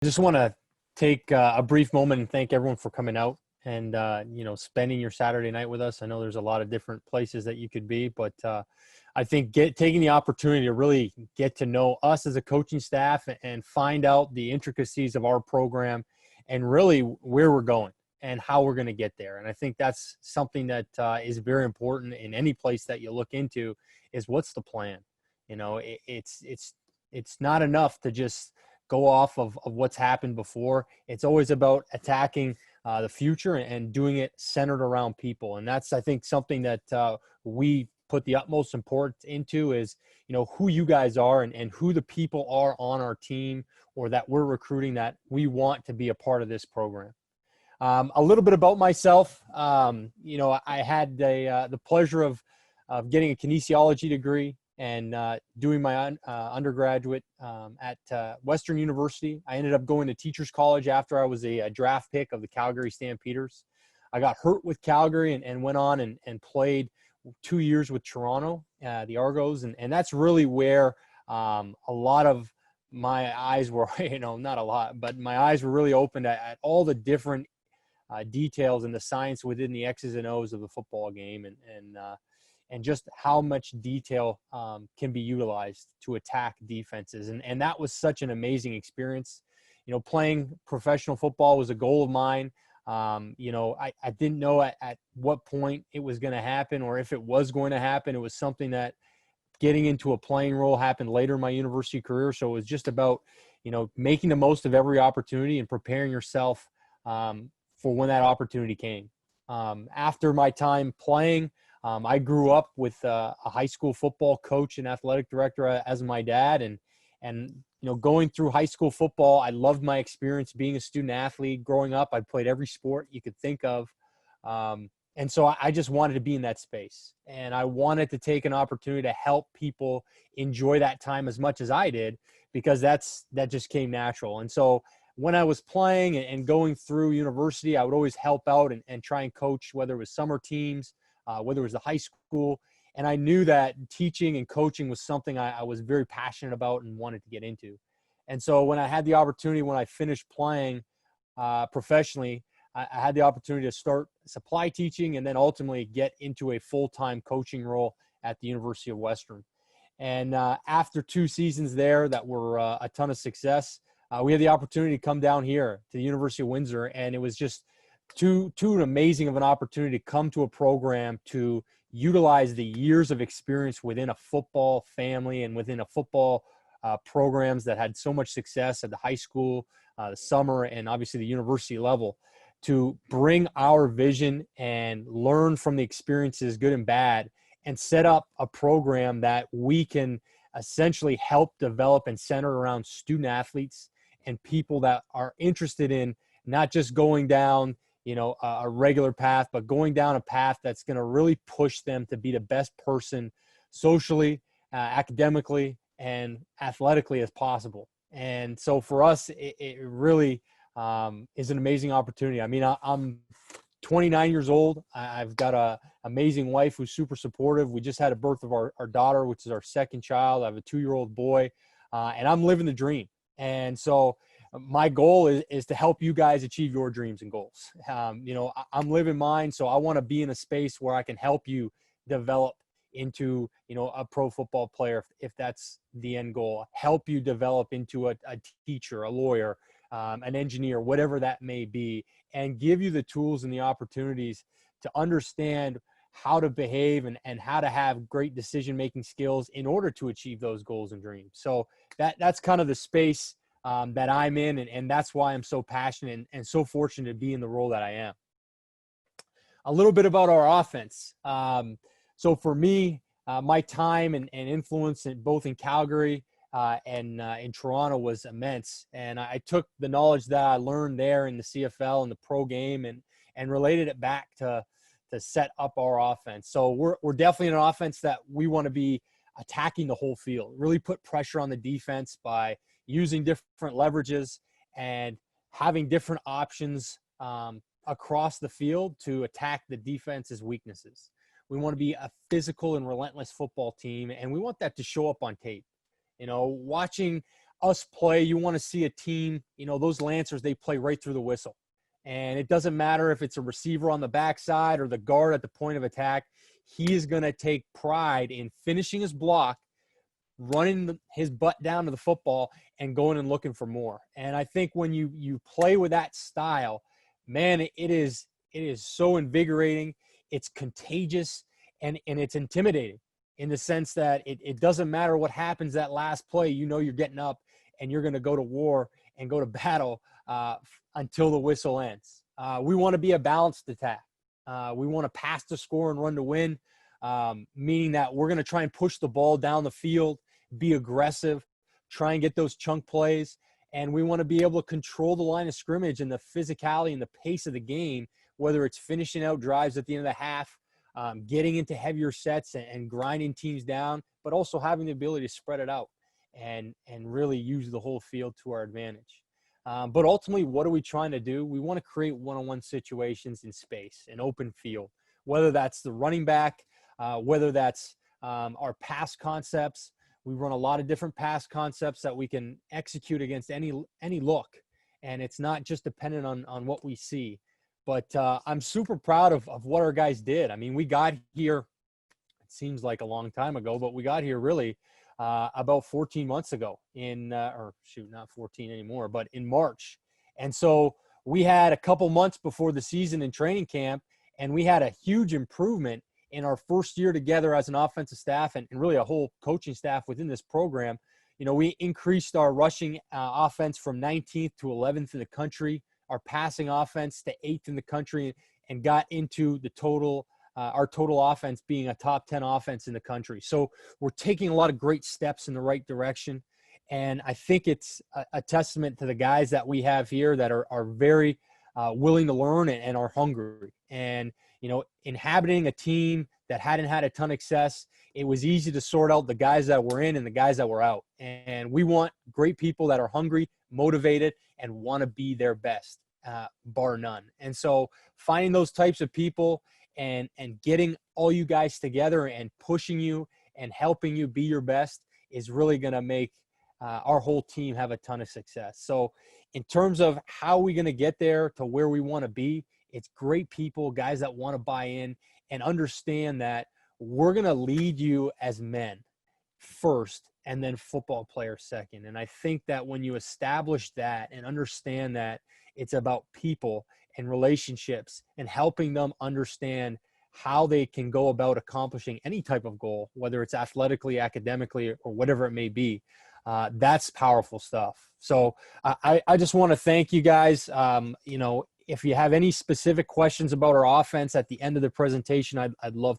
Just want to take a brief moment and thank everyone for coming out and spending your Saturday night with us. I know there's a lot of different places that you could be, but I think taking the opportunity to really get to know us as a coaching staff and find out the intricacies of our program and really where we're going and how we're going to get there. And I think that's something that is very important in any place that you look into is what's the plan. It's not enough to just go off of what's happened before. It's always about attacking the future and doing it centered around people. And that's, I think, something that we put the utmost importance into is, who you guys are and who the people are on our team or that we're recruiting that we want to be a part of this program. A little bit about myself. I had the pleasure of getting a kinesiology degree and doing my undergraduate at Western University. I ended up going to Teachers College after I was a draft pick of the Calgary Stampeders. I got hurt with Calgary and went on and played 2 years with Toronto, the Argos. And that's really where a lot of my eyes were, not a lot, but my eyes were really opened at all the different details and the science within the X's and O's of the football game and just how much detail can be utilized to attack defenses. And that was such an amazing experience. Playing professional football was a goal of mine. I didn't know at what point it was going to happen or if it was going to happen. It was something that getting into a playing role happened later in my university career. So it was just about, making the most of every opportunity and preparing yourself for when that opportunity came. After my time playing, I grew up with a high school football coach and athletic director as my dad. And going through high school football, I loved my experience being a student athlete. Growing up, I played every sport you could think of. And so I just wanted to be in that space. And I wanted to take an opportunity to help people enjoy that time as much as I did, because that just came natural. And so when I was playing and going through university, I would always help out and try and coach, whether it was summer teams, whether it was the high school. And I knew that teaching and coaching was something I was very passionate about and wanted to get into. And so when I had the opportunity, when I finished playing professionally, I had the opportunity to start supply teaching and then ultimately get into a full-time coaching role at the University of Western. And after 2 seasons there that were a ton of success, we had the opportunity to come down here to the University of Windsor, and it was just too amazing of an opportunity to come to a program to utilize the years of experience within a football family and within a football programs that had so much success at the high school, the summer, and obviously the university level, to bring our vision and learn from the experiences, good and bad, and set up a program that we can essentially help develop and center around student athletes and people that are interested in not just going down a regular path, but going down a path that's going to really push them to be the best person socially, academically, and athletically as possible. And so for us, it really is an amazing opportunity. I mean, I'm 29 years old. I've got an amazing wife who's super supportive. We just had a birth of our daughter, which is our second child. I have a 2-year-old boy, and I'm living the dream. And so my goal is to help you guys achieve your dreams and goals. I'm living mine, so I want to be in a space where I can help you develop into, a pro football player if that's the end goal. Help you develop into a teacher, a lawyer, an engineer, whatever that may be, and give you the tools and the opportunities to understand how to behave and how to have great decision-making skills in order to achieve those goals and dreams. So that's kind of the space that I'm in, and that's why I'm so passionate and so fortunate to be in the role that I am. A little bit about our offense. So for me, my time and influence both in Calgary and in Toronto was immense. And I took the knowledge that I learned there in the CFL and the pro game and related it back to set up our offense. So we're definitely an offense that we want to be attacking the whole field, really put pressure on the defense by using different leverages and having different options across the field to attack the defense's weaknesses. We want to be a physical and relentless football team, and we want that to show up on tape. Watching us play, you want to see a team, those Lancers, they play right through the whistle. And it doesn't matter if it's a receiver on the backside or the guard at the point of attack. He is going to take pride in finishing his block, running his butt down to the football, and going and looking for more. And I think when you play with that style, man, it is so invigorating. It's contagious, and it's intimidating in the sense that it doesn't matter what happens that last play. You're getting up and you're going to go to war and go to battle until the whistle ends. We want to be a balanced attack. We want to pass to score and run to win, meaning that we're going to try and push the ball down the field, be aggressive, try and get those chunk plays. And we want to be able to control the line of scrimmage and the physicality and the pace of the game, whether it's finishing out drives at the end of the half, getting into heavier sets and grinding teams down, but also having the ability to spread it out and really use the whole field to our advantage. But ultimately, what are we trying to do? We want to create one-on-one situations in space, an open field, whether that's the running back, whether that's our pass concepts. We run a lot of different pass concepts that we can execute against any look, and it's not just dependent on what we see. But I'm super proud of what our guys did. I mean, we got here, it seems like a long time ago, but we got here really about 14 months ago not 14 anymore, but in March. And so we had a couple months before the season in training camp, and we had a huge improvement in our first year together as an offensive staff and really a whole coaching staff within this program. We increased our rushing offense from 19th to 11th in the country, our passing offense to 8th in the country, and got into the total our total offense being a top 10 offense in the country. So we're taking a lot of great steps in the right direction. And I think it's a testament to the guys that we have here that are very willing to learn and are hungry. And, inhabiting a team that hadn't had a ton of success, it was easy to sort out the guys that were in and the guys that were out. And we want great people that are hungry, motivated, and want to be their best, bar none. And so finding those types of people and getting all you guys together and pushing you and helping you be your best is really going to make our whole team have a ton of success. So in terms of how we're going to get there to where we want to be, it's great people, guys that want to buy in and understand that we're going to lead you as men first and then football players second. And I think that when you establish that and understand that it's about people and relationships and helping them understand how they can go about accomplishing any type of goal, whether it's athletically, academically, or whatever it may be, that's powerful stuff. So I just want to thank you guys. If you have any specific questions about our offense at the end of the presentation, I'd love to